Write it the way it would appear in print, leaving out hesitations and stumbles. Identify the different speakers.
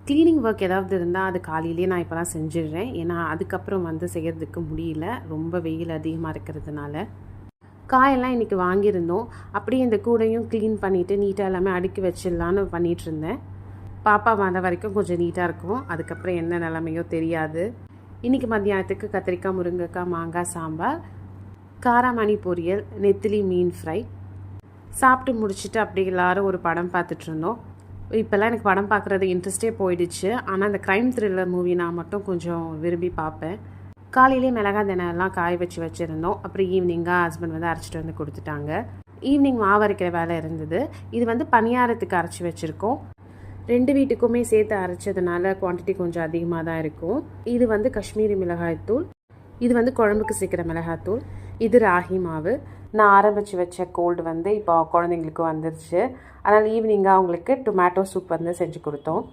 Speaker 1: Cleaning work ஏதாவது இருந்தால் அது காலையிலேயே நான் இப்போலாம் செஞ்சிடுறேன். ஏன்னா அதுக்கப்புறம் வந்து செய்கிறதுக்கு முடியல, ரொம்ப வெயில் அதிகமாக இருக்கிறதுனால. காயெல்லாம் இன்றைக்கி வாங்கியிருந்தோம். அப்படியே இந்த கூடையும் க்ளீன் பண்ணிவிட்டு நீட்டாக எல்லாமே அடுக்கி வச்சிடலான்னு பண்ணிகிட்ருந்தேன். பாப்பா வந்த வரைக்கும் கொஞ்சம் நீட்டாக இருக்கும். அதுக்கப்புறம் என்ன நிலைமையோ தெரியாது. இன்றைக்கி மத்தியானத்துக்கு கத்திரிக்காய், முருங்கைக்காய், மாங்காய் சாம்பார், காராமணி பொரியல், நெத்திலி மீன் ஃப்ரை. சாப்பிட்டு முடிச்சுட்டு அப்படியே எல்லோரும் ஒரு படம் பார்த்துட்ருந்தோம். இப்போல்லாம் எனக்கு படம் பார்க்குறது இன்ட்ரெஸ்ட்டே போயிடுச்சு. ஆனால் இந்த க்ரைம் த்ரில்லர் மூவி நான் மட்டும் கொஞ்சம் விரும்பி பார்ப்பேன். காலையிலே மிளகாய் தினையெல்லாம் காய வச்சுருந்தோம். அப்புறம் ஈவினிங்காக ஹஸ்பண்ட் வந்து அரைச்சிட்டு வந்து கொடுத்துட்டாங்க. ஈவினிங் மாவு அரைக்கிற வேலை இருந்தது. இது வந்து பணியாரத்துக்கு அரைச்சி வச்சுருக்கோம். 2 வீட்டுக்குமே சேர்த்து அரைச்சதுனால குவான்டிட்டி கொஞ்சம் அதிகமாக தான் இருக்கும். இது வந்து காஷ்மீரி மிளகாய்த்தூள், இது வந்து குழம்புக்கு சேர்க்குற மிளகாய்த்தூள், இது ராகி மாவு. நான் ஆரம்பித்து வச்ச கோல்டு வந்து இப்போ குழந்தைங்களுக்கு வந்துருச்சு. அதனால் ஈவினிங்காக அவங்களுக்கு டொமேட்டோ சூப் வந்து செஞ்சு கொடுத்தோம்.